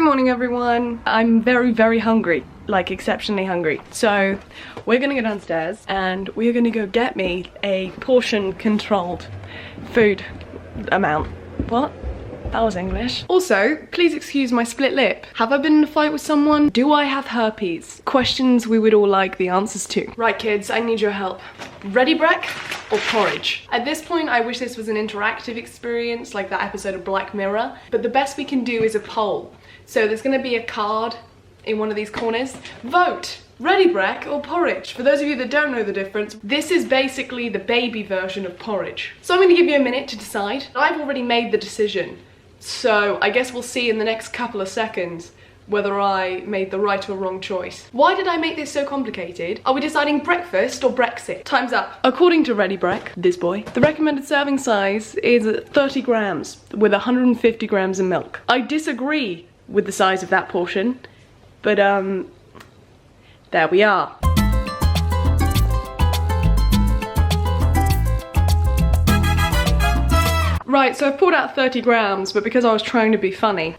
morning everyone. I'm very hungry, like exceptionally hungry. So we're gonna go downstairs and we're gonna go get me a portion controlled food amount. What? That was English. Also, please excuse my split lip. Have I been in a fight with someone? Do I have herpes? Questions we would all like the answers to. Right kids, I need your help. Ready Breck or porridge? At this point, I wish this was an interactive experience like that episode of Black Mirror, but the best we can do is a poll. So there's gonna be a card in one of these corners. Vote! Ready Breck or porridge? For those of you that don't know the difference, this is basically the baby version of porridge. So I'm gonna give you a minute to decide. I've already made the decision. So I guess we'll see in the next couple of seconds whether I made the right or wrong choice. Why did I make this so complicated? Are we deciding breakfast or Brexit? Time's up. According to Ready Breck, this boy, the recommended serving size is 30 grams with 150 grams of milk. I disagree with the size of that portion, but there we are. Right, so I've pulled out 30 grams, but because I was trying to be funny, it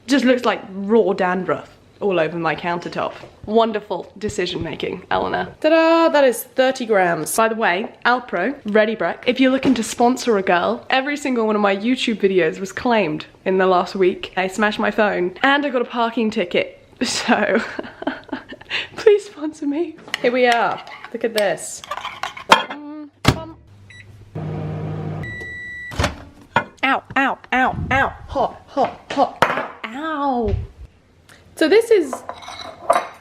just looks like raw dandruff all over my countertop. Wonderful decision making, Elena. Ta-da! That is 30 grams. By the way, Alpro, Ready Breck, if you're looking to sponsor a girl, every single one of my YouTube videos was claimed in the last week. I smashed my phone and I got a parking ticket, so please sponsor me. Here we are. Look at this. Ow, ow, ow, ow, hot, hot, hot, ow. So this is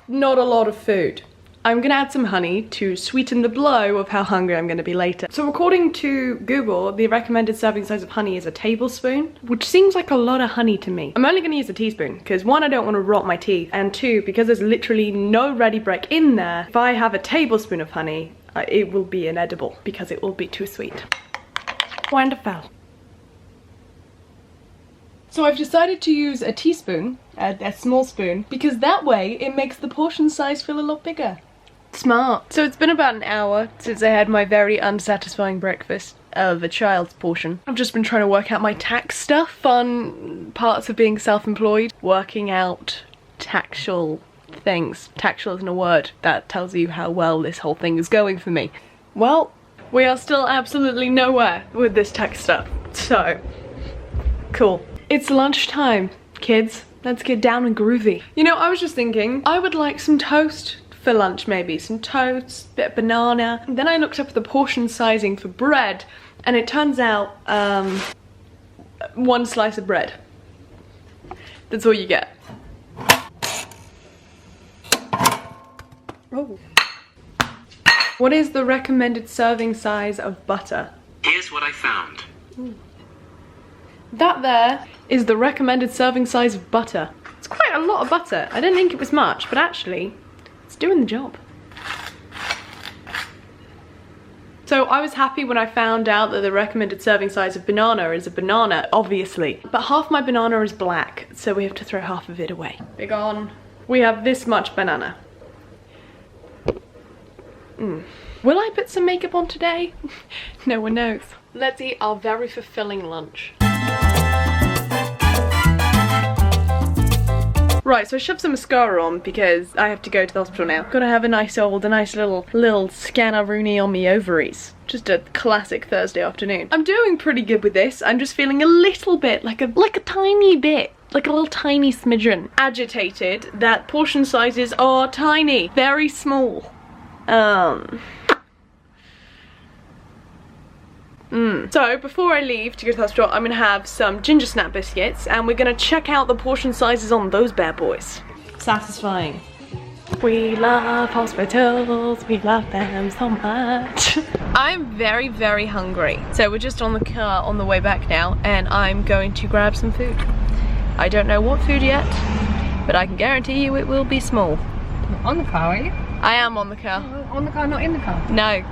not a lot of food. I'm gonna add some honey to sweeten the blow of how hungry I'm gonna be later. So according to Google, the recommended serving size of honey is a tablespoon, which seems like a lot of honey to me. I'm only gonna use a teaspoon, because one, I don't wanna rot my teeth, and two, because there's literally no Ready Breck in there, if I have a tablespoon of honey, it will be inedible, because it will be too sweet. Wonderful. So I've decided to use a teaspoon, a small spoon, because that way it makes the portion size feel a lot bigger. Smart. So it's been about an hour since I had my very unsatisfying breakfast of a child's portion. I've just been trying to work out my tax stuff, fun parts of being self-employed, working out tactual things. Tactual isn't a word. That tells you how well this whole thing is going for me. Well, we are still absolutely nowhere with this tax stuff, so cool. It's lunchtime, kids. Let's get down and groovy. You know, I was just thinking, I would like some toast for lunch maybe. Some toast, bit of banana. And then I looked up the portion sizing for bread, and it turns out, one slice of bread. That's all you get. Oh. What is the recommended serving size of butter? Here's what I found. Ooh. That there is the recommended serving size of butter. It's quite a lot of butter. I didn't think it was much, but actually, it's doing the job. So I was happy when I found out that the recommended serving size of banana is a banana, obviously. But half my banana is black, so we have to throw half of it away. Big on. We have this much banana. Will I put some makeup on today? No one knows. Let's eat our very fulfilling lunch. Right, so I shoved some mascara on because I have to go to the hospital now. Gotta have a nice little scanner-rooney on me ovaries. Just a classic Thursday afternoon. I'm doing pretty good with this. I'm just feeling a little bit, like a tiny bit, like a little tiny smidgen agitated that portion sizes are tiny, very small. So before I leave to go to the hospital, I'm gonna have some ginger snap biscuits and we're gonna check out the portion sizes on those bad boys. Satisfying. We love hospitals, we love them so much. I'm very hungry. So we're just on the car on the way back now and I'm going to grab some food. I don't know what food yet, but I can guarantee you it will be small. You're on the car, are you? I am on the car. On the car, not in the car? No.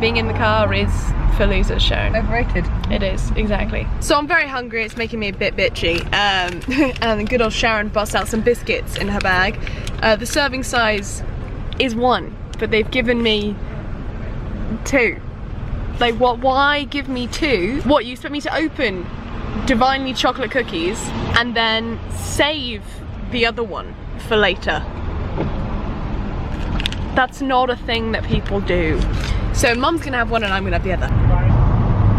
Being in the car is for losers, Sharon. Overrated. It is, exactly. So I'm very hungry, it's making me a bit bitchy. And good old Sharon busts out some biscuits in her bag. The serving size is 1, but they've given me 2. Like, what? Why give me 2? What, you expect me to open divinely chocolate cookies and then save the other one for later. That's not a thing that people do. So Mum's gonna have one and I'm gonna have the other.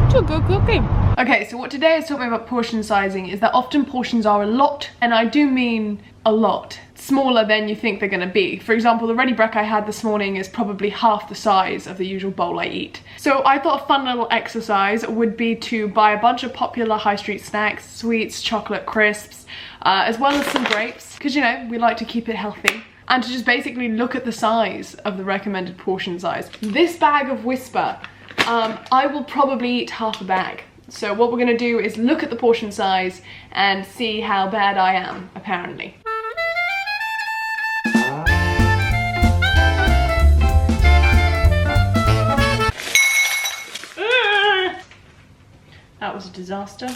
It's a good cookie. Okay, so what today is talking about portion sizing is that often portions are a lot, and I do mean a lot. Smaller than you think they're gonna be. For example, the ready break I had this morning is probably half the size of the usual bowl I eat. So I thought a fun little exercise would be to buy a bunch of popular high street snacks, sweets, chocolate crisps, as well as some grapes, because you know, we like to keep it healthy. And to just basically look at the size of the recommended portion size. This bag of Whisper, I will probably eat half a bag. So what we're gonna do is look at the portion size and see how bad I am, apparently. That was a disaster.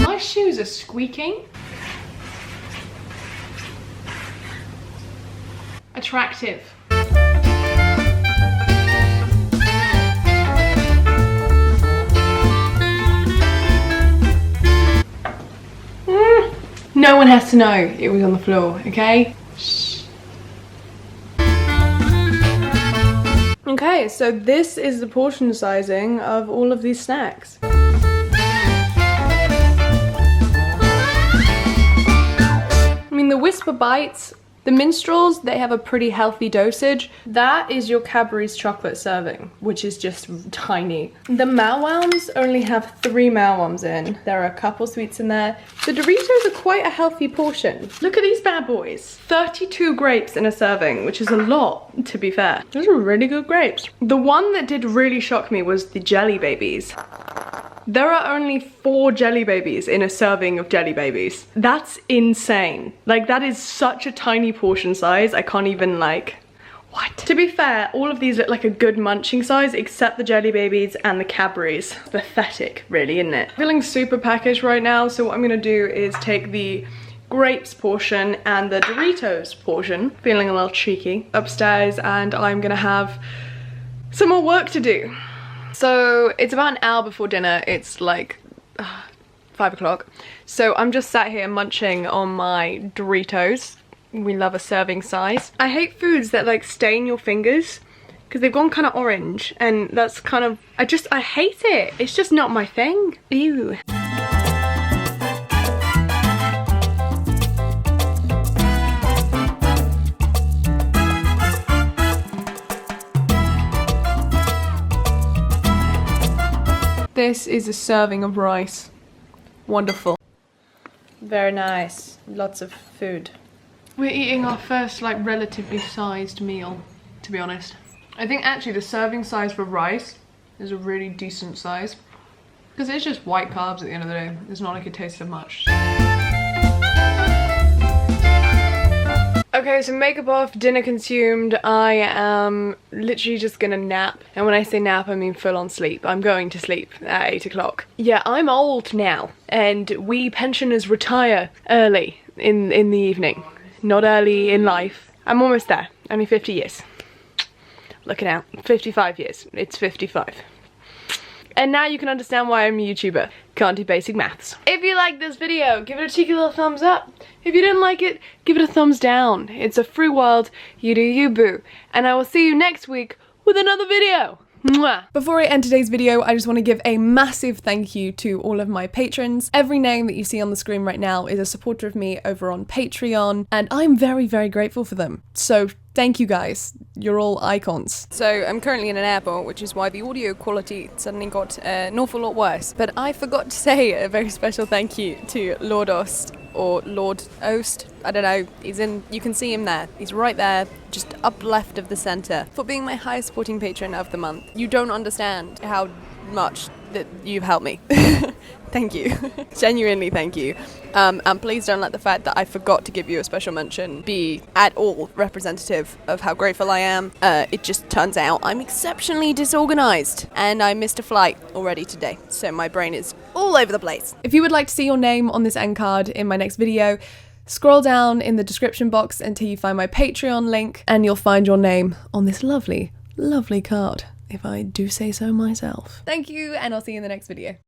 My shoes are squeaking. Attractive. No one has to know it was on the floor, okay? Shh. Okay, so this is the portion sizing of all of these snacks. I mean, the Whisper Bites, the Minstrels, they have a pretty healthy dosage. That is your Cadbury's chocolate serving, which is just tiny. The Malwams only have 3 Malwams in. There are a couple sweets in there. The Doritos are quite a healthy portion. Look at these bad boys. 32 grapes in a serving, which is a lot, to be fair. Those are really good grapes. The one that did really shock me was the Jelly Babies. There are only 4 Jelly Babies in a serving of Jelly Babies. That's insane. Like, that is such a tiny portion size. I can't even, like, what? To be fair, all of these look like a good munching size except the Jelly Babies and the Cadbury's. Pathetic, really, isn't it? Feeling super packish right now, so what I'm gonna do is take the grapes portion and the Doritos portion, feeling a little cheeky, upstairs, and I'm gonna have some more work to do. So it's about an hour before dinner. It's like 5 o'clock. So I'm just sat here munching on my Doritos. We love a serving size. I hate foods that like stain your fingers because they've gone kind of orange, and that's kind of, I hate it. It's just not my thing. Ew. This is a serving of rice. Wonderful. Very nice. Lots of food. We're eating our first like relatively sized meal, to be honest. I think actually the serving size for rice is a really decent size, because it's just white carbs at the end of the day. It's not like it tastes of much. Okay, so makeup off, dinner consumed. I am literally just gonna nap. And when I say nap, I mean full on sleep. I'm going to sleep at 8 o'clock. Yeah, I'm old now, and we pensioners retire early in the evening. Not early in life. I'm almost there. Only 50 years. Looking out. 55 years. It's 55. And now you can understand why I'm a YouTuber. Can't do basic maths. If you like this video, give it a cheeky little thumbs up. If you didn't like it, give it a thumbs down. It's a free world. You do you, boo. And I will see you next week with another video. Mwah. Before I end today's video, I just want to give a massive thank you to all of my patrons. Every name that you see on the screen right now is a supporter of me over on Patreon, and I'm very, very grateful for them. So thank you guys. You're all icons. So I'm currently in an airport, which is why the audio quality suddenly got an awful lot worse. But I forgot to say a very special thank you to Lord Ost, or Lord Ost, I don't know, he's in, you can see him there, he's right there, just up left of the centre, for being my highest supporting patron of the month. You don't understand how much that you've helped me. Thank you. Genuinely thank you. And please don't let the fact that I forgot to give you a special mention be at all representative of how grateful I am. It just turns out I'm exceptionally disorganised, and I missed a flight already today, so my brain is all over the place. If you would like to see your name on this end card in my next video, scroll down in the description box until you find my Patreon link, and you'll find your name on this lovely, lovely card. if I do say so myself. Thank you, and I'll see you in the next video.